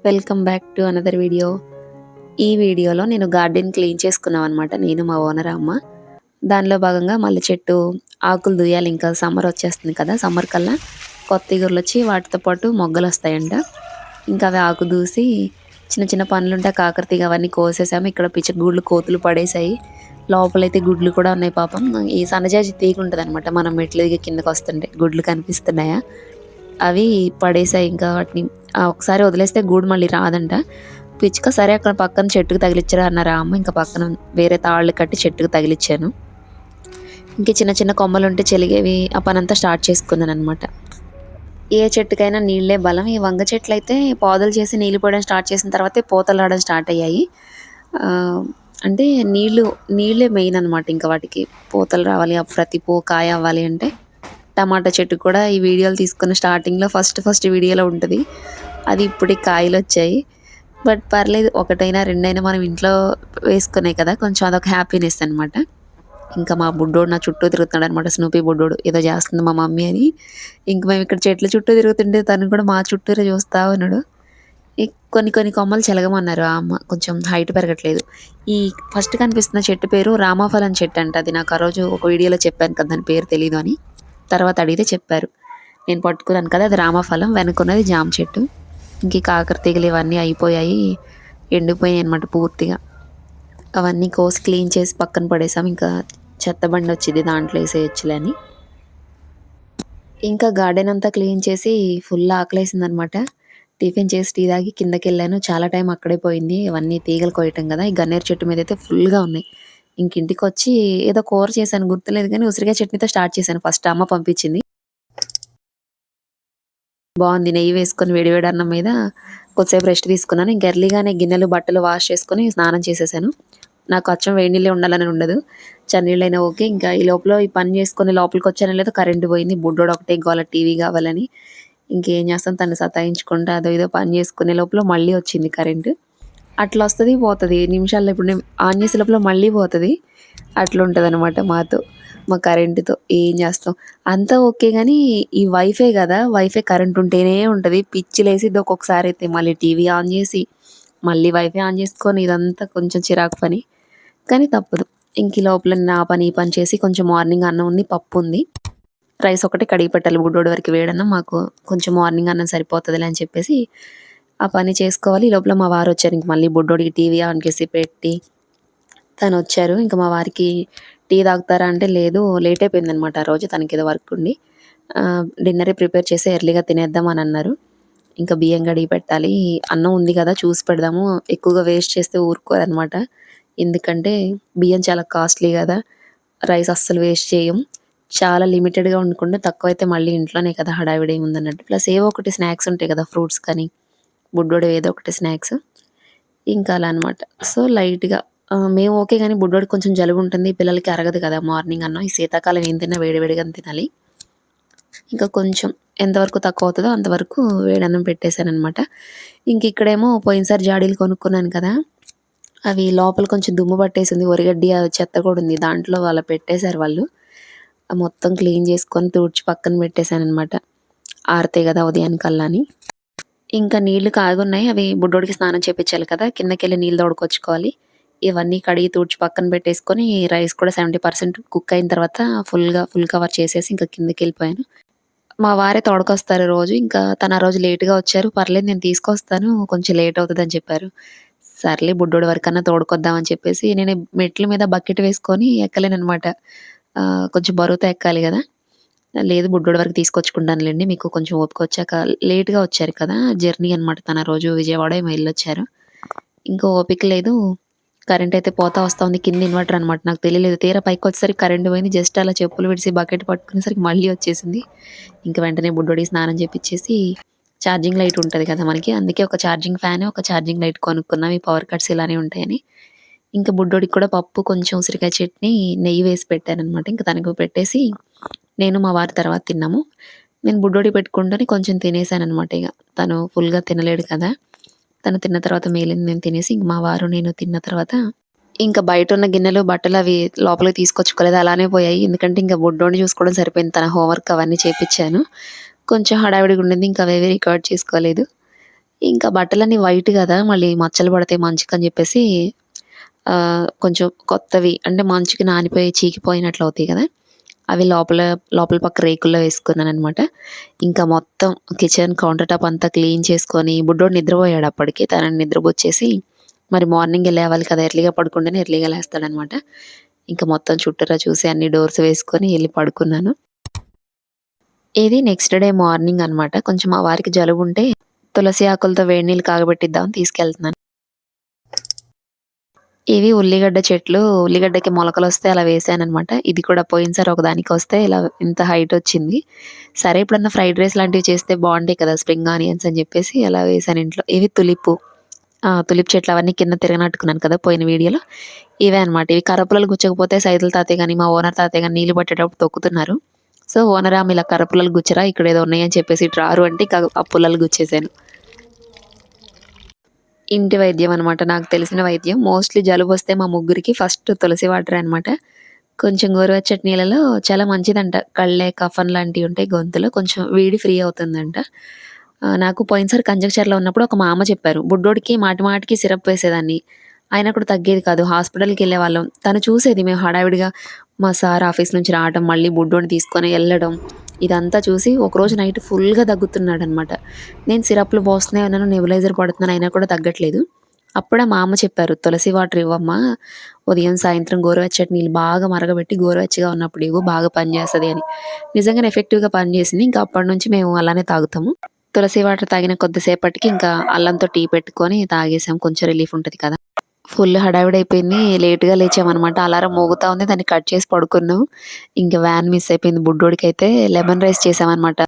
Welcome back to another video. ఈ వీడియోలో నేను గార్డెన్ క్లీన్ చేసుకున్నాం అనమాట, నేను మా ఓనర్ అమ్మ. దానిలో భాగంగా మల్లె చెట్టు ఆకులు దుయ్యాలి, ఇంకా సమ్మర్ వచ్చేస్తుంది కదా, సమ్మర్ కల్లా కొత్త ఇగురులు వచ్చి వాటితో పాటు మొగ్గలు వస్తాయంట. ఇంకా అవి ఆకు దూసి చిన్న చిన్న పనులుంటే కాకరతీగ అవన్నీ కోసేసాము. ఇక్కడ పిచ్చగూళ్ళు కోతులు పడేసాయి, లోపలైతే గుడ్లు కూడా ఉన్నాయి పాపం. ఈ సన్నజాజి తీగ ఉంటుంది అనమాట, మనం మెట్లు దిగి కిందకు వస్తుంటే గుడ్లు కనిపిస్తున్నాయా, అవి పడేసాయి. ఇంకా వాటిని ఒకసారి వదిలేస్తే గూడు మళ్ళీ రాదంట. పిచ్చుక సరే అక్కడ పక్కన చెట్టుకు తగిలిచ్చరా అన్నారు అమ్మ. ఇంకా పక్కన వేరే తాళ్ళు కట్టి చెట్టుకు తగిలిచ్చాను. ఇంక చిన్న చిన్న కొమ్మలు ఉంటే చెలిగేవి, ఆ పనంతా స్టార్ట్ చేసుకున్నాను అనమాట. ఏ చెట్టుకైనా నీళ్లే బలం. ఈ వంగ చెట్లు అయితే పాదులు చేసి నీళ్లు పోయడం స్టార్ట్ చేసిన తర్వాతే పూతలు రావడం స్టార్ట్ అయ్యాయి. అంటే నీళ్ళే మెయిన్ అనమాట. ఇంకా వాటికి పూతలు రావాలి, ప్రతి పువ్వు కాయ అవ్వాలి అంటే. టమాటా చెట్టు కూడా ఈ వీడియోలు తీసుకున్న స్టార్టింగ్లో ఫస్ట్ వీడియోలో ఉంటుంది, అది ఇప్పటికి కాయలు వచ్చాయి. బట్ పర్లేదు, ఒకటైనా రెండైనా మనం ఇంట్లో వేసుకునే కదా, కొంచెం అదొక హ్యాపీనెస్ అనమాట. ఇంకా మా బుడ్డోడు నా చుట్టూ తిరుగుతున్నాడు అనమాట, స్నూపీ బుడ్డోడు ఏదో చేస్తుంది మా మమ్మీ అని. ఇంక మేము ఇక్కడ చెట్ల చుట్టూ తిరుగుతుంటే తను కూడా మా చుట్టూరే చూస్తూ ఉన్నాడు. కొన్ని కొన్ని కొమ్మలు చెలగమన్నారు ఆ అమ్మ, కొంచెం హైట్ పెరగట్లేదు. ఈ ఫస్ట్ కనిపిస్తున్న చెట్టు పేరు రామాఫలం చెట్టు అంట. అది నాకు ఆ రోజు ఒక వీడియోలో చెప్పాను కదా, దాని పేరు తెలీదు అని. తర్వాత అడిగితే చెప్పారు, నేను పట్టుకున్నాను కదా, అది రామఫలం, వెనుకున్నది జామ చెట్టు. ఇంక కాకర తీగలు ఇవన్నీ అయిపోయాయి, ఎండిపోయాయి అనమాట పూర్తిగా. అవన్నీ కోసి క్లీన్ చేసి పక్కన పడేసాం. ఇంకా చెత్త బండి వచ్చింది, దాంట్లో వేసేయచ్చులే అని. ఇంకా గార్డెన్ అంతా క్లీన్ చేసి ఫుల్ ఆకలేసిందనమాట. టిఫిన్ చేసి టీ తాగి కిందకి వెళ్ళాను. చాలా టైం అక్కడే పోయింది, ఇవన్నీ తీగలు కోయటం కదా. ఈ గన్నేరు చెట్టు మీద అయితే ఫుల్గా ఉన్నాయి. ఇంక ఇంటికి వచ్చి ఏదో కూర చేశాను, గుర్తులేదు కానీ ఉసిరికాయ చట్నీతో స్టార్ట్ చేశాను. ఫస్ట్ అమ్మ పంపించింది, బాగుంది. నెయ్యి వేసుకొని వేడివేడి అన్నం మీద కొద్దిసేపు రెస్ట్ తీసుకున్నాను. ఇంక ఎర్లీగానే గిన్నెలు బట్టలు వాష్ చేసుకొని స్నానం చేసేసాను. నాకు అచ్చం వేడి నీళ్ళే ఉండాలని ఉండదు, చన్నీళ్ళైనా ఓకే. ఇంకా ఈ లోపల ఈ పని చేసుకొని లోపలికి వచ్చానో లేదో కరెంటు పోయింది. బుడ్డోడు ఒకటే గోల, టీవీ కావాలని. ఇంకేం చేస్తాం, తను సతాయించుకుంటా అదో ఏదో పని చేసుకునే లోపల మళ్ళీ వచ్చింది కరెంటు. అట్లా వస్తుంది పోతుంది నిమిషాల్లో. ఇప్పుడు నేను ఆన్ చేసే లోపల మళ్ళీ పోతుంది. అట్లా ఉంటుంది అనమాట మాతో, మా కరెంటుతో. ఏం చేస్తాం, అంతా ఓకే. కానీ ఈ వైఫై కదా, వైఫై కరెంట్ ఉంటేనే ఉంటుంది, పిచ్చి లేసిద్ది ఒక్కొక్కసారి. అయితే మళ్ళీ టీవీ ఆన్ చేసి మళ్ళీ వైఫై ఆన్ చేసుకొని, ఇదంతా కొంచెం చిరాకు పని. కానీ తప్పదు. ఇంక ఈ లోపల నా పని ఈ పని చేసి కొంచెం మార్నింగ్ అన్నం ఉంది, పప్పు ఉంది, రైస్ ఒకటి కడిగి పెట్టాలి బుడ్డోడి వరకు వేడన్నం. మాకు కొంచెం మార్నింగ్ అన్నం సరిపోతుందిలే అని చెప్పేసి ఆ పని చేసుకోవాలి. ఈ లోపల మా వారు వచ్చారు. ఇంక మళ్ళీ బుడ్డోడికి టీవీ ఆన్ చేసి పెట్టి తను వచ్చారు. ఇంకా మా వారికి టీ తాగుతారా అంటే లేదు, లేట్ అయిపోయిందనమాట ఆ రోజు, తనకి ఏదో వర్క్ ఉండి. డిన్నరే ప్రిపేర్ చేసి ఎర్లీగా తినేద్దాం అని అన్నారు. ఇంకా బియ్యం కడిగి పెట్టాలి, అన్నం ఉంది కదా చూసి పెడదాము, ఎక్కువగా వేస్ట్ చేస్తే ఊరుకోరనమాట. ఎందుకంటే బియ్యం చాలా కాస్ట్లీ కదా, రైస్ అస్సలు వేస్ట్ చేయం. చాలా లిమిటెడ్గా వండుకుంటే, తక్కువైతే మళ్ళీ ఇంట్లోనే కదా హడావిడి ఉందన్నట్టు. ప్లస్ ఏవో ఒకటి స్నాక్స్ ఉంటాయి కదా, ఫ్రూట్స్ కానీ బుడ్డోడు ఏదో ఒకటి స్నాక్స్, ఇంకా అలా అనమాట. సో లైట్గా మేము ఓకే. కానీ బుడ్డోడికి కొంచెం జలుబు ఉంటుంది, పిల్లలకి అరగదు కదా మార్నింగ్ అన్నం. ఈ శీతాకాలం ఏం తిన్నా వేడివేడిగా తినాలి. ఇంకా కొంచెం ఎంతవరకు తక్కువ అవుతుందో అంతవరకు వేడన్నం పెట్టేశానమాట. ఇంక ఇక్కడేమో పోయినసారి జాడీలు కొనుక్కున్నాను కదా, అవి లోపల కొంచెం దుమ్ము పట్టేసింది, ఒరిగడ్డి చెత్త కూడా ఉంది దాంట్లో. వాళ్ళ పెట్టేశారు వాళ్ళు. మొత్తం క్లీన్ చేసుకొని తుడిచి పక్కన పెట్టేశానమాట, ఆరుతాయి కదా ఉదయానికల్లా అని. ఇంకా నీళ్లు కాగున్నాయి, అవి బుడ్డోడికి స్నానం చేపించాలి కదా, కిందకెళ్ళి నీళ్ళు తోడుకొచ్చుకోవాలి. ఇవన్నీ కడిగి తుడిచి పక్కన పెట్టేసుకొని, రైస్ కూడా 70% కుక్ అయిన తర్వాత ఫుల్ కవర్ చేసేసి ఇంకా కిందకి వెళ్ళిపోయాను. మా వారే తోడుకొస్తారు రోజు. ఇంకా తను ఆ రోజు లేట్గా వచ్చారు. పర్లేదు నేను తీసుకొస్తాను, కొంచెం లేట్ అవుతుందని చెప్పారు. సర్లే బుడ్డోడి వరకన్నా తోడుకొద్దామని చెప్పేసి నేను మెట్ల మీద బకెట్ వేసుకొని ఎక్కలేనమాట, కొంచెం బరువుతో ఎక్కాలి కదా. లేదు బుడ్డోడి వరకు తీసుకొచ్చుకుంటానులేండి, మీకు కొంచెం ఓపిక వచ్చాక, లేట్గా వచ్చారు కదా జర్నీ అనమాట. తన రోజు విజయవాడ ఏమో వెళ్ళొచ్చారు. ఇంకా ఓపిక లేదు. కరెంట్ అయితే పోతా వస్తా ఉంది, కింద ఇన్వర్టర్ అనమాట, నాకు తెలియలేదు. తీరా పైకి వచ్చేసరికి కరెంట్ పోయింది. జస్ట్ అలా చెప్పులు విడిసి బకెట్ పట్టుకునేసరికి మళ్ళీ వచ్చేసింది. ఇంకా వెంటనే బుడ్డోడికి స్నానం చేపించేసి, ఛార్జింగ్ లైట్ ఉంటుంది కదా మనకి, అందుకే ఒక ఛార్జింగ్ ఫ్యాన్, ఒక ఛార్జింగ్ లైట్ కొనుక్కున్నాం. ఈ పవర్ కట్స్ ఇలానే ఉంటాయని. ఇంకా బుడ్డోడికి కూడా పప్పు, కొంచెం ఉసిరికాయ చట్నీ, నెయ్యి వేసి పెట్టానమాట. ఇంకా తనకు పెట్టేసి నేను మా వారి తర్వాత తిన్నాము. నేను బుడ్డోడికి పెట్టుకుంటూనే కొంచెం తినేసానమాట. ఇక తను ఫుల్గా తినలేడు కదా, తను తిన్న తర్వాత మిగిలింది నేను తినేసి, ఇంక మా వారు నేను తిన్న తర్వాత ఇంకా బయట ఉన్న గిన్నెలు బట్టలు అవి లోపలికి తీసుకొచ్చుకోలేదు, అలానే పోయాయి. ఎందుకంటే ఇంకా బుడ్డోడిని చూసుకోవడం సరిపోయింది, తన హోంవర్క్ అవన్నీ చేపించాను. కొంచెం హడావిడిగా ఉండింది, ఇంకా అవేవి రికార్డ్ చేసుకోలేదు. ఇంకా బట్టలన్నీ వైట్ గదా! మళ్ళీ మచ్చలు పడతాయి మంచుకని జెప్పేసి కొంచెం కొత్తవి అంటే మంచుకి నానిపోయి చీకిపోయినట్లవుతాయి గదా! అవి లోపల పక్క రేకుల్లో వేసుకున్నాననమాట. ఇంకా మొత్తం కిచెన్ కౌంటర్ టాప్ అంతా క్లీన్ చేసుకొని బుడ్డోడు నిద్రపోయాడు అప్పటికి. తనని నిద్రపుచ్చేసి మరి మార్నింగే లేవాలి కదా! ఎర్లీగా పడుకుంటేనే ఎర్లీగా లేస్తాడనమాట. ఇంక మొత్తం చుట్టూరా చూసి అన్ని డోర్స్ వేసుకొని ఎళ్లి పడుకున్నాను. ఇది నెక్స్ట్ డే మార్నింగ్ అనమాట. కొంచెం మా వారికి జలుబుంటే తులసి ఆకులతో వేడి నీళ్ళు కాగబెట్టిద్దామని తీసుకెళ్తున్నాను. ఇవి ఉల్లిగడ్డ చెట్లు. ఉల్లిగడ్డకి మొలకలొస్తే అలా వేశాననమాట. ఇది కూడా పోయినసారి ఒకదానికొస్తే ఇలా ఇంత హైటొచ్చింది. సరే ఎప్పుడన్నా ఫ్రైడ్ రైస్ లాంటివి చేస్తే బావుంటాయి కదా! స్ప్రింగ్ ఆనియన్స్ అని జెప్పేసి అలా వేశాను ఇంట్లో. ఇవి తులిపు. తులిప్ చెట్లు అవన్నీ కింద తిరగనాట్టుకున్నాను కదా! పోయిన వీడియోలో. ఇవే అనమాట. ఇవి కర్రపుల్లలు గుచ్చకపోతే సైదుల తాతయ్య గాని, మా ఓనర్ తాతయ్య గాని నీళ్లు పట్టేటప్పుడు తొక్కుతున్నారు. సో, ఓనర్ ఆమె ఇలా కర్రపుల్లలు గుచ్చరా ఇక్కడేదో ఉన్నాయని చెప్పేసి ఇటు రారు అంటే ఇక ఆ పుల్లలు గుచ్చేసాను. ఇంటి వైద్యం అనమాట. నాకు తెలిసిన వైద్యం. మోస్ట్‌లీ జలుబొస్తే మా ముగ్గురికి ఫస్ట్ తులసి వాటరే అనమాట. కొంచెం గోరువెచ్చటి నీళ్ళలో చాలా మంచిదంట. కళ్ళే, కఫం లాంటియుంటాయి గొంతులో కొంచెం వేడి ఫ్రీ అవుతుందంట. నాకు పోయినసారి కంజకచర్ల ఉన్నప్పుడు ఒక మామ చెప్పారు. బుడ్డోడికి మాటి మాటికి సిరప్ వేసేదాన్ని. అయినా కూడా తగ్గేది కాదు. హాస్పిటల్‌కెళ్ళేవాళ్ళం. తను చూసేది మేము హడావిడిగా మా సార్ ఆఫీస్ నుంచి రావటం, మళ్ళీ బుడ్డోడిని తీసుకొని ఎళ్ళడం. ఇదంతా చూసి ఒకరోజు నైట్ ఫుల్‌గా దగ్గుతున్నాడనమాట. నేను సిరప్‌లు పోస్తూనే ఉన్నాను. నెబులైజర్ పడుతున్నాను. అయినా కూడా తగ్గట్లేదు. అప్పుడే మా అమ్మ చెప్పారు. "తులసి వాటర్ ఇవ్వమ్మా. ఉదయం, సాయంత్రం గోరువెచ్చటి నీళ్ళు బాగా మరగబెట్టి గోరువెచ్చగా ఉన్నప్పుడు ఇవ్వు బాగా పనిచేస్తది" అని. నిజంగానే ఎఫెక్టివ్‌గా పనిచేసింది. ఇంకా అప్పటినుంచి మేము అలానే తాగుతాము. తులసి వాటర్ తాగిన కొద్దిసేపటికి ఇంకా అల్లంతో టీ పెట్టుకొని తాగేసాం. కొంచెం రిలీఫ్ ఉంటది కదా! ఫుల్ హడావిడైపోయింది. లేట్‌గా లేచామనమాట. అలారం మోగుతా ఉంది. దాన్ని కట్ చేసి పడుకున్నాం. ఇంక వ్యాన్ మిస్ అయిపోయింది. బుడ్డోడికైతే లెమన్ రైస్ చేశామనమాట.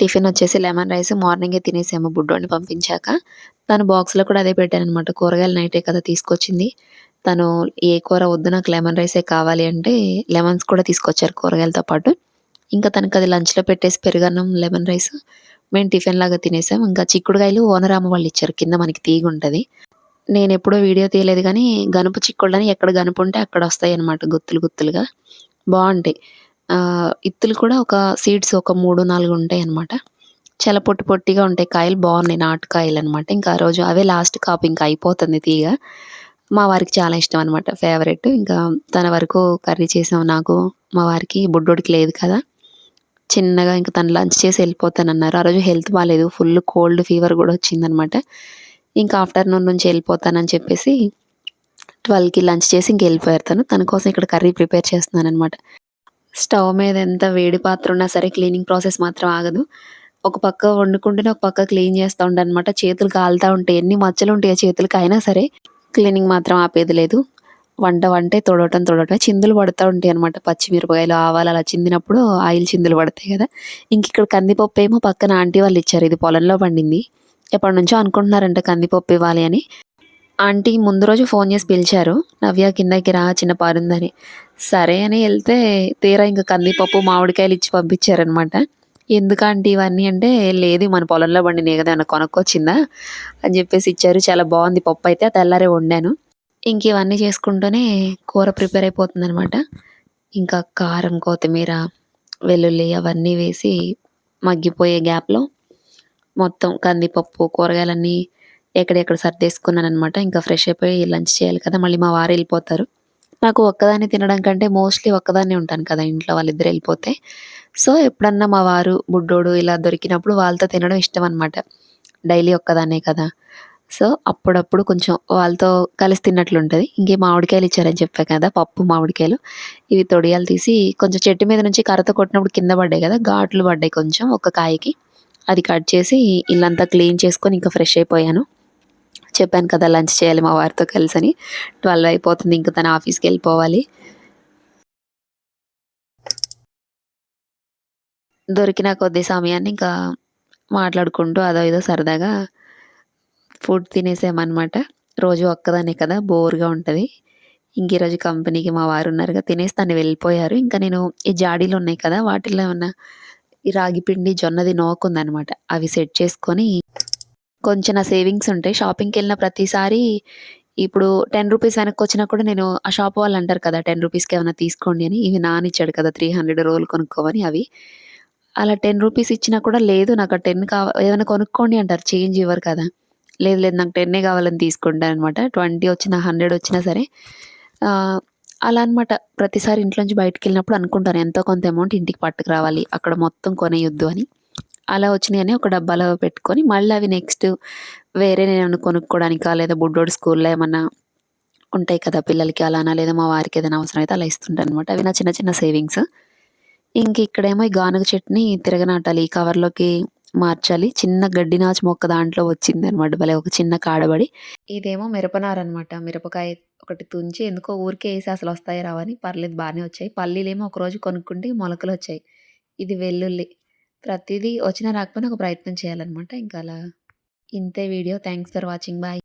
టిఫినొచ్చేసి లెమన్ రైస్ మార్నింగే తినేసాము బుడ్డోడిని పంపించాక. తను బాక్స్‌లో కూడా అదే పెట్టాననమాట. కూరగాయలు నైటే కదా తీసుకొచ్చింది. తను ఏ కూర వద్దు నాకు లెమన్ రైసే కావాలి అంటే లెమన్స్ కూడా తీసుకొచ్చారు కూరగాయలతో పాటు. ఇంకా తనకది లంచ్‌లో పెట్టేసి పెరుగన్నం, లెమన్ రైస్ మేము టిఫిన్‌లాగా తినేసాం. ఇంకా చిక్కుడుగాయలు ఓనర్ అమ్మ వాళ్ళిచ్చారు. కింద మనకి తీగుంటది. నేనెప్పుడూ వీడియో తీయలేదు గానీ, గనుపు చిక్కుళ్ళని ఎక్కడ గనుపుంటే అక్కడొస్తాయనమాట గుత్తులు గుత్తులుగా. బావుంటాయి. ఇత్తులు కూడా ఒక సీడ్స్ ఒక 3, 4 ఉంటాయనమాట. చాలా పొట్టి పొట్టిగా ఉంటాయి కాయలు బావున్నాయి. నాటు కాయలనమాట. ఇంకా ఆ రోజు అవే లాస్ట్ కాపు ఇంక అయిపోతుంది తీగ. మా వారికి చాలా ఇష్టం అనమాట. ఫేవరెట్. ఇంకా తన వరకు కర్రీ చేసాం నాకు, మా వారికి, బుడ్డోడికి లేదు కదా! చిన్నగా ఇంక తను లంచ్ చేసి ఎళ్ళిపోతానన్నారు. ఆ రోజు హెల్త్ బాలేదు. ఫుల్ కోల్డ్, ఫీవర్ గూడా వచ్చిందనమాట. ఇంకా ఆఫ్టర్‌నూన్ నుంచి ఎళ్ళిపోతానని చెప్పేసి 12కి లంచ్ చేసి ఇంకెళ్ళిపోయారు తను. తన కోసం ఇక్కడ కర్రీ ప్రిపేర్ చేస్తున్నాననమాట. స్టవ్ మీద ఎంత వేడి పాత్ర ఉన్నా సరే క్లీనింగ్ ప్రాసెస్ మాత్రం ఆగదు. ఒక పక్క వండుకుంటూనే ఒక పక్క క్లీన్ చేస్తా ఉంటాననమాట. చేతులు కాలుతా ఉంటాయి. ఎన్ని మచ్చలుంటాయో చేతులకి అయినా సరే క్లీనింగ్ మాత్రం ఆపేది లేదు. వంటే తుడవటం చిందులు పడతా ఉంటాయనమాట. పచ్చిమిరపకాయలు, ఆవాలు అలా చిందినప్పుడు ఆయిల్ చిందులు పడతాయి గదా! ఇంకిక్కడ కందిపప్పేమో పక్కన ఆంటీ వాళ్ళిచ్చారు. ఇది పొలంలో పండింది. ఎప్పటినుంచో అనుకుంటున్నారంట కందిపప్పు ఇవ్వాలి అని. ఆంటీ ముందు రోజు ఫోను చేసి పిలిచారు. "నవ్య కిందకి రా చిన్న పనుందని." సరే అని ఎళ్తే తీరా ఇంక కందిపప్పు, మామిడికాయలిచ్చి పంపించారనమాట. "ఎందుకు ఆంటీ ఇవన్నీ" అంటే, "లేదు మన పొలంలో పండినయి గదా! ఏమన్నా కొనుక్కొచ్చిందా?" అని జెప్పేసి ఇచ్చారు. చాలా బావుంది పప్పయితే. ఆ తెల్లారే వండాను. ఇంక ఇవన్నీ చేసుకుంటూనే కూర ప్రిపేర్ అయిపోతుందనమాట. ఇంకా కారం, కొత్తిమీర, వెల్లుల్లి అవన్నీ వేసి మగ్గిపోయే గ్యాప్‌లో మొత్తం కందిపప్పు, కూరగాయలన్నీ ఎక్కడెక్కడ సర్దేసుకున్నాననమాట. ఇంకా ఫ్రెష్ అయిపోయి లంచ్ చేయాలి కదా! మళ్ళీ మా వారెళ్ళిపోతారు. నాకు ఒక్కదాన్నే తినడం కంటే మోస్ట్‌లీ ఒక్కదాన్నే ఉంటాను కదా! ఇంట్లో వాళ్ళిద్దరెళ్ళిపోతే. సో, ఎప్పుడన్నా మా వారు, బుడ్డోడు ఇలా దొరికినప్పుడు వాళ్ళతో తినడం ఇష్టమనమాట. డైలీ ఒక్కదాన్నే కదా! సో, అప్పుడప్పుడు కొంచెం వాళ్ళతో కలిసి తిన్నట్లుంటది. ఇంక మామిడికాయలిచ్చారని చెప్పా కదా! పప్పు, మామిడికాయలు. ఇవి తొడియాలు తీసి కొంచెం చెట్టు మీద నుంచి కర్రతో కొట్టినప్పుడు కింద పడ్డాయి కదా! ఘాట్లు పడ్డాయి కొంచెం ఒక్క కాయకి. అది కట్ చేసి ఇల్లంతా క్లీన్ చేసుకొని ఇంకా ఫ్రెష్ అయిపోయాను. చెప్పాను కదా! లంచ్ చేయాలి మా వారితో కలిసని. 12 అయిపోతుంది. ఇంక తను ఆఫీస్‌కెళ్ళిపోవాలి. దొరికిన కొద్ది సమయాన్ని ఇంకా మాట్లాడుకుంటూ అదో ఇదో సరదాగా ఫుడ్ తినేసామనమాట. రోజు ఒక్కదాన్నే కదా! బోర్‌గా ఉంటది. ఇంక ఈరోజు కంపెనీకి మా వారున్నారుగా తినేసి తను వెళ్ళిపోయారు. ఇంకా నేను ఈ జాడీలున్నాయి కదా! వాటిల్లో ఏమన్నా ఈ రాగి పిండి, జొన్నది నూకుందనమాట. అవి సెట్ చేసుకొని కొంచెం నా సేవింగ్స్ ఉంటాయి. షాపింగ్‌కెళ్ళిన ప్రతిసారి ఇప్పుడు రూ. 10 వెనక్కొచ్చినా కూడా నేను ఆ షాప్ వాళ్ళంటారు కదా! రూ. 10కి ఏమన్నా తీసుకోండి అని. ఇవి నాన్న ఇచ్చాడు కదా! 300 రోలు కొనుక్కోమని అవి. అలా రూ. 10 ఇచ్చినా కూడా లేదు నాకు ఆ 10 ఏమైనా కొనుక్కోండి అంటారు. చేంజ్ ఇవ్వరు కదా! లేదు లేదు నాకు 10 కావాలని తీసుకుంటాననమాట. 20 వచ్చినా, 100 వచ్చినా సరే. ఆహ్, అలా అనమాట. ప్రతిసారి ఇంట్లో నుంచి బయటికెళ్ళినప్పుడు అనుకుంటాను ఎంతో కొంత అమౌంట్ ఇంటికి పట్టుకురావాలి. అక్కడ మొత్తం కొనేయొద్దు అని. అలా వచ్చినయన్ని ఒక డబ్బాలో పెట్టుకొని మళ్ళీ అవి నెక్స్ట్ వేరే నేనేమన్నా కొనుక్కోవడానికా లేదా బుడ్డోడు స్కూల్‌లో ఏమన్నా ఉంటాయి కదా! పిల్లలకి అలానా లేదా మా వారికి ఏదైనా అవసరమైతే అలా ఇస్తుంటాననమాట. అవి నా చిన్న చిన్న సేవింగ్స్. ఇక్కడేమో ఈ గానుగ చెట్టుని తిరగనాటాలి. ఈ కవర్‌లోకి మార్చాలి. చిన్న గడ్డి నాచు మొక్క దాంట్లో వచ్చిందనమాట భలే ఒక చిన్న కాడబడి. ఇదేమో మిరపనారనమాట. మిరపకాయ ఒకటి తుంచి ఎందుకో ఊరికే ఏసి అసలొస్తాయో రావో అని పర్లేదు బానే వచ్చాయి. పల్లీలేమో ఒకరోజు కొనుక్కుంటే మొలకలొచ్చాయి. ఇది వెల్లుల్లి. ప్రతీదీ వచ్చినా రాకపోయినా ఒక ప్రయత్నం చేయాలనమాట. ఇంక అలా ఇంతే video. Thanks for watching. Bye.